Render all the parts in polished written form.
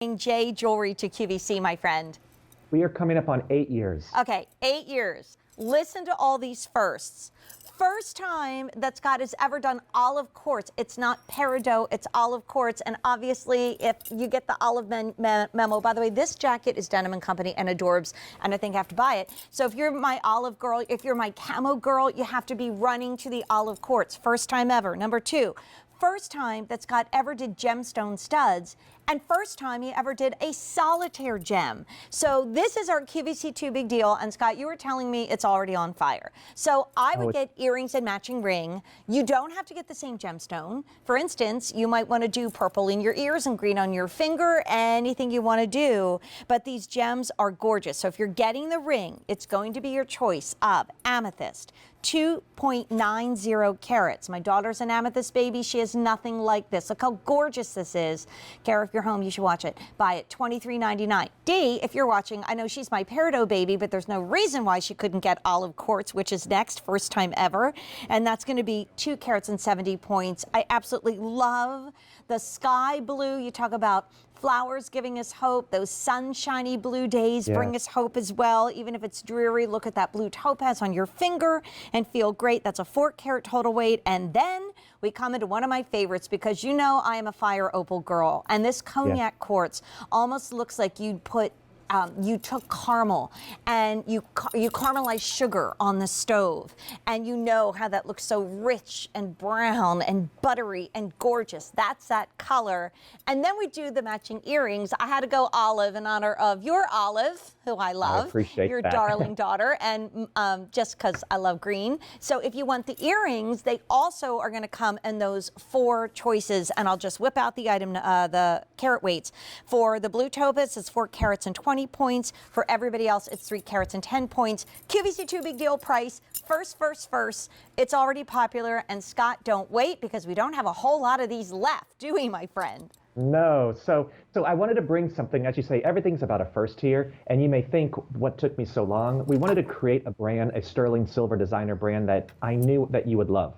J Jewelry to QVC, my friend. We are coming up on 8 years. Okay, 8 years. Listen to all these firsts. First time that Scott has ever done olive quartz. It's not peridot, it's olive quartz. And obviously, if you get the olive memo, by the way, this jacket is Denim & Company and Adorbs, and I think I have to buy it. So if you're my olive girl, if you're my camo girl, you have to be running to the olive quartz. First time ever. Number two, first time that Scott ever did gemstone studs, and first time he ever did a solitaire gem. So this is our QVC 2 big deal, and Scott, you were telling me it's already on fire. So I would get earrings and matching ring. You don't have to get the same gemstone. For instance, you might want to do purple in your ears and green on your finger, anything you want to do, but these gems are gorgeous. So if you're getting the ring, it's going to be your choice of amethyst, 2.90 carats. My daughter's an amethyst baby. She has nothing like this. Look how gorgeous this is. Kara, if you're home, you should watch it. Buy it, $23.99. D, if you're watching, I know she's my peridot baby, but there's no reason why she couldn't get olive quartz, which is next, first time ever. And that's going to be 2 carats and 70 points. I absolutely love the sky blue. You talk about flowers giving us hope. Those sunshiny blue days bring us hope as well. Even if it's dreary, look at that blue topaz on your finger and feel great. That's a 4 carat total weight. And then we come into one of my favorites, because you know I am a fire opal girl. And this cognac quartz almost looks like you'd put you took caramel and you caramelized sugar on the stove, and you know how that looks so rich and brown and buttery and gorgeous. That's that color. And then we do the matching earrings. I had to go olive in honor of your Olive, who I love. I appreciate your that. darling daughter, and just because I love green. So if you want the earrings, they also are going to come in those 4 choices, and I'll just whip out the item, the carat weights. For the blue topaz, it's 4 carats and 20 points. For everybody else, it's 3 carats and 10 points. QVC 2 big deal price. First. It's already popular. And Scott, don't wait, because we don't have a whole lot of these left, do we, my friend? No. So I wanted to bring something, as you say, everything's about a first here. And you may think, what took me so long? We wanted to create a brand, a sterling silver designer brand that I knew that you would love.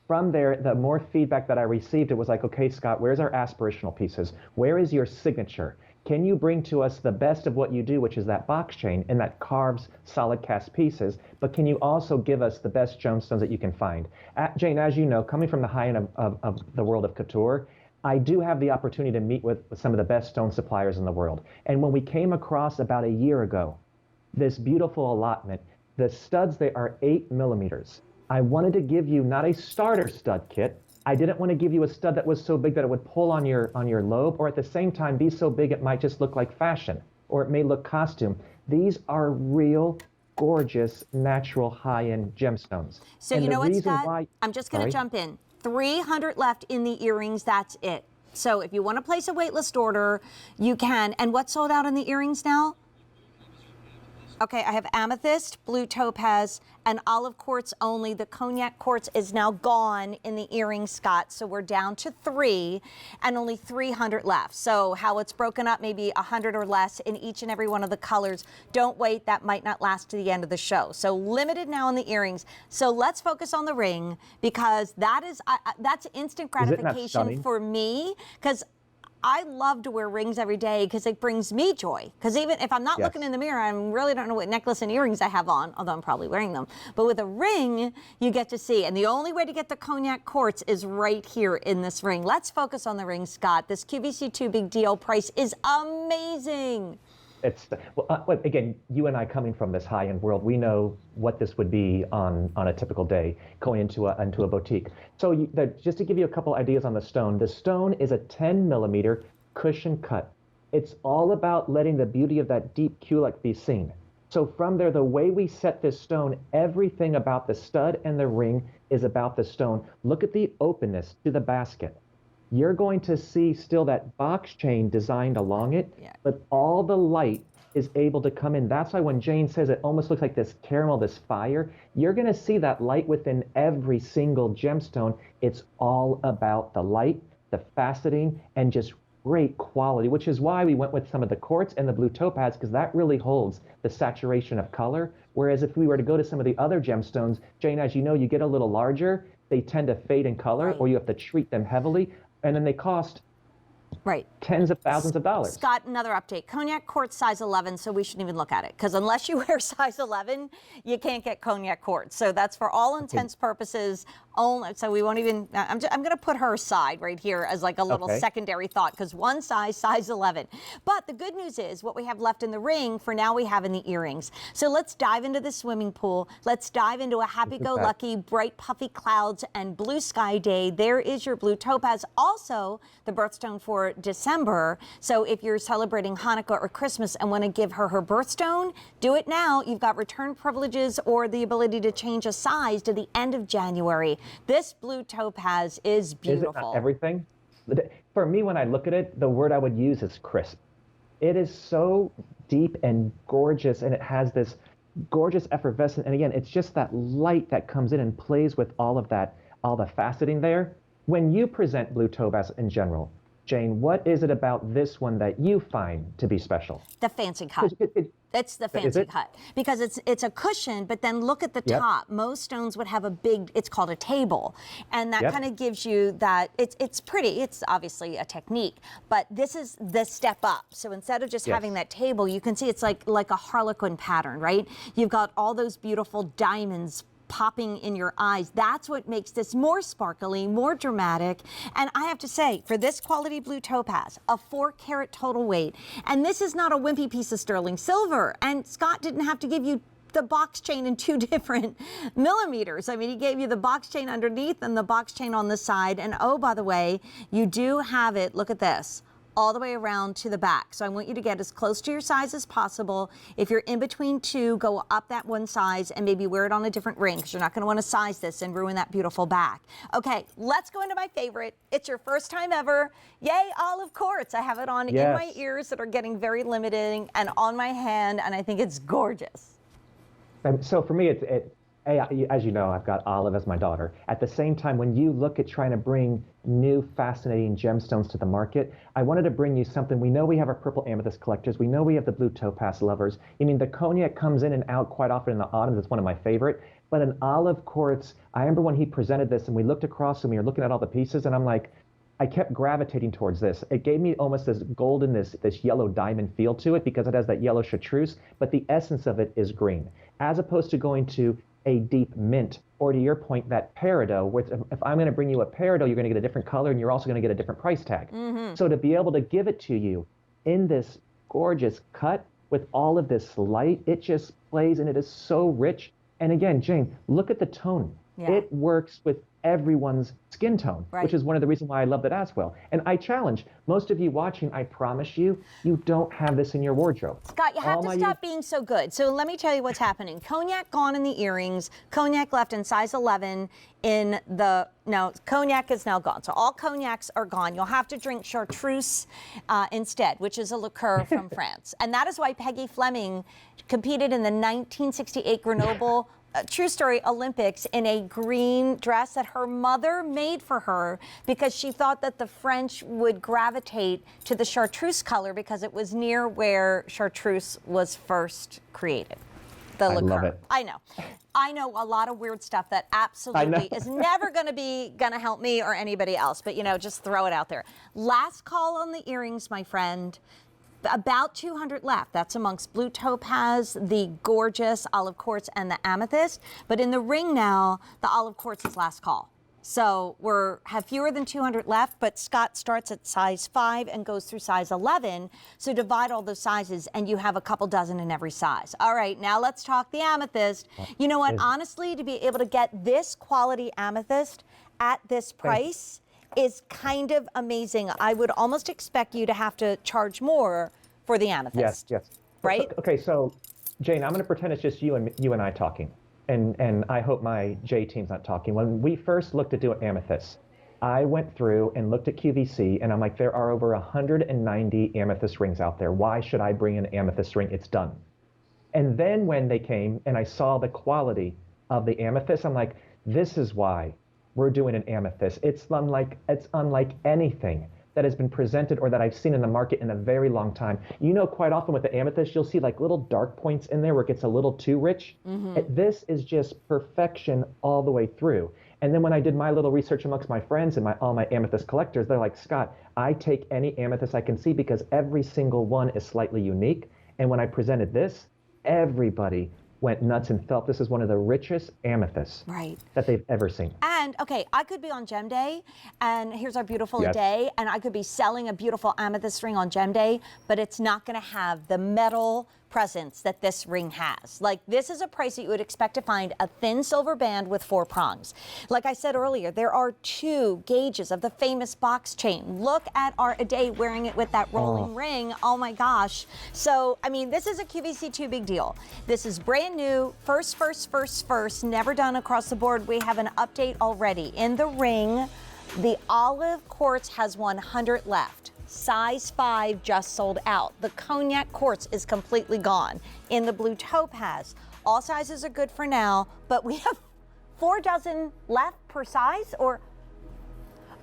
From there, the more feedback that I received, it was like, okay, Scott, where's our aspirational pieces? Where is your signature? Can you bring to us the best of what you do, which is that box chain and that carves solid cast pieces, but can you also give us the best gemstones that you can find? Jane, as you know, coming from the high end of the world of couture, I do have the opportunity to meet with some of the best stone suppliers in the world. And when we came across about a year ago, this beautiful allotment, the studs, they are 8 millimeters. I wanted to give you not a starter stud kit. I didn't want to give you a stud that was so big that it would pull on your lobe, or at the same time be so big it might just look like fashion, or it may look costume. These are real, gorgeous, natural, high-end gemstones. So and you know what, Scott? why, I'm just going to jump in. 300 left in the earrings. That's it. So if you want to place a waitlist order, you can. And what's sold out in the earrings now? Okay, I have amethyst, blue topaz, and olive quartz only. The cognac quartz is now gone in the earrings, Scott. So we're down to 3 and only 300 left. So how it's broken up, maybe 100 or less in each and every one of the colors. Don't wait, that might not last to the end of the show. So limited now on the earrings. So let's focus on the ring, because that's instant gratification for me, because I love to wear rings every day because it brings me joy. Because even if I'm not looking in the mirror, I really don't know what necklace and earrings I have on, although I'm probably wearing them. But with a ring, you get to see. And the only way to get the cognac quartz is right here in this ring. Let's focus on the ring, Scott. This QVC 2 big deal price is amazing. Well, again, you and I coming from this high-end world, we know what this would be on a typical day going into a boutique. So just to give you a couple ideas on the stone is a 10 millimeter cushion cut. It's all about letting the beauty of that deep Q-like be seen. So from there, the way we set this stone, everything about the stud and the ring is about the stone. Look at the openness to the basket. You're going to see still that box chain designed along it, but all the light is able to come in. That's why when Jane says it almost looks like this caramel, this fire, you're going to see that light within every single gemstone. It's all about the light, the faceting, and just great quality, which is why we went with some of the quartz and the blue topaz, because that really holds the saturation of color. Whereas if we were to go to some of the other gemstones, Jane, as you know, you get a little larger, they tend to fade in color, or you have to treat them heavily. And then they cost Right. Tens of thousands of dollars. Scott, another update. Cognac quartz size 11, so we shouldn't even look at it. Because unless you wear size 11, you can't get cognac quartz. So that's for all intents purposes only. So we won't even, I'm going to put her aside right here as like a little secondary thought, because one size 11. But the good news is what we have left in the ring, for now we have in the earrings. So let's dive into the swimming pool. Let's dive into a happy-go-lucky, bright, puffy clouds and blue sky day. There is your blue topaz. Also, the birthstone for December. So if you're celebrating Hanukkah or Christmas and want to give her birthstone, do it now. You've got return privileges or the ability to change a size to the end of January. This blue topaz is beautiful. Is it not everything? For me, when I look at it, the word I would use is crisp. It is so deep and gorgeous, and it has this gorgeous effervescence. And again, it's just that light that comes in and plays with all of that, all the faceting there. When you present blue topaz in general, Jane, what is it about this one that you find to be special? The fancy cut. It's the fancy cut because it's a cushion, but then look at the top. Most stones would have a big, it's called a table. And that kind of gives you that, it's pretty, it's obviously a technique, but this is the step up. So instead of just having that table, you can see it's like a harlequin pattern, right? You've got all those beautiful diamonds popping in your eyes. That's what makes this more sparkly, more dramatic. And I have to say, for this quality blue topaz, a 4-carat total weight, and this is not a wimpy piece of sterling silver. And Scott didn't have to give you the box chain in 2 different millimeters. I mean, he gave you the box chain underneath and the box chain on the side. And oh, by the way, you do have it, look at this, all the way around to the back. So I want you to get as close to your size as possible. If you're in between 2, go up that 1 size and maybe wear it on a different ring, because you're not going to want to size this and ruin that beautiful back. Okay, let's go into my favorite. It's your first time ever. Yay, olive quartz. I have it on in my ears that are getting very limiting and on my hand, and I think it's gorgeous. So for me, as you know, I've got Olive as my daughter. At the same time, when you look at trying to bring new, fascinating gemstones to the market, I wanted to bring you something. We know we have our purple amethyst collectors. We know we have the blue topaz lovers. I mean, the cognac comes in and out quite often in the autumn. It's one of my favorite. But an olive quartz, I remember when he presented this and we looked across and we were looking at all the pieces, and I'm like, I kept gravitating towards this. It gave me almost this golden, this yellow diamond feel to it because it has that yellow chartreuse, but the essence of it is green, as opposed to going to a deep mint, or to your point, that peridot, which if I'm going to bring you a peridot, you're going to get a different color and you're also going to get a different price tag. So to be able to give it to you in this gorgeous cut with all of this light, it just plays and it is so rich. And again, Jane, look at the tone. It works with everyone's skin tone, which is one of the reasons why I love it as well. And I challenge most of you watching, I promise you, you don't have this in your wardrobe. Scott, you have to stop being so good. So let me tell you what's happening. Cognac gone in the earrings, cognac left in size 11 in the, no, cognac is now gone. So all cognacs are gone. You'll have to drink chartreuse instead, which is a liqueur from France. And that is why Peggy Fleming competed in the 1968 Grenoble true story Olympics in a green dress that her mother made for her because she thought that the French would gravitate to the chartreuse color because it was near where chartreuse was first created. The liqueur. I love it. I know a lot of weird stuff that absolutely is never going to help me or anybody else, but just throw it out there. Last call on the earrings, my friend. About 200 left. That's amongst blue topaz, the gorgeous olive quartz, and the amethyst. But in the ring now, the olive quartz is last call. So have fewer than 200 left, but Scott starts at size 5 and goes through size 11. So divide all those sizes and you have a couple dozen in every size. All right, now let's talk the amethyst. You know what, honestly, to be able to get this quality amethyst at this price is kind of amazing. I would almost expect you to have to charge more for the amethyst. Yes. Right? Okay, so Jane, I'm going to pretend it's just you and I talking. And I hope my J team's not talking. When we first looked at doing amethyst, I went through and looked at QVC, and I'm like, there are over 190 amethyst rings out there. Why should I bring an amethyst ring? It's done. And then when they came and I saw the quality of the amethyst, I'm like, this is why we're doing an amethyst. It's unlike anything that has been presented or that I've seen in the market in a very long time. Quite often with the amethyst, you'll see like little dark points in there where it gets a little too rich. This is just perfection all the way through. And then when I did my little research amongst my friends and all my amethyst collectors, they're like, Scott, I take any amethyst I can see because every single one is slightly unique. And when I presented this, everybody went nuts and felt this is one of the richest amethysts that they've ever seen. And okay, I could be on Gem Day, and here's our beautiful Yes. day, and I could be selling a beautiful amethyst ring on Gem Day, but it's not going to have the metal presence that this ring has. Like, this is a price that you would expect to find a thin silver band with 4 prongs. Like I said earlier, there are 2 gauges of the famous box chain. Look at our Ade wearing it with that rolling ring. Oh my gosh. So, I mean, this is a QVC 2 big deal. This is brand new, first, never done across the board. We have an update already. In the ring, the olive quartz has 100 left. Size 5 just sold out. The cognac quartz is completely gone. In the blue topaz, all sizes are good for now, but we have 4 dozen left per size. Or,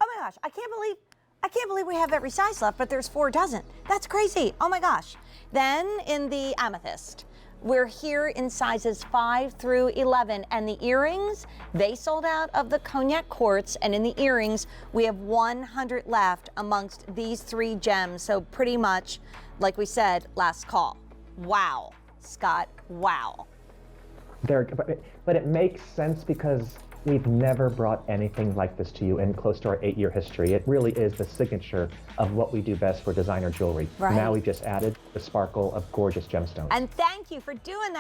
oh my gosh, I can't believe we have every size left, but there's 4 dozen. That's crazy. Oh my gosh. Then in the amethyst, we're here in sizes 5 through 11, and the earrings, they sold out of the cognac quartz, and in the earrings, we have 100 left amongst these 3 gems. So pretty much, like we said, last call. Wow, Scott, wow. But it makes sense because we've never brought anything like this to you in close to our 8-year history. It really is the signature of what we do best for designer jewelry. Right. Now we've just added the sparkle of gorgeous gemstones. And thank you for doing that.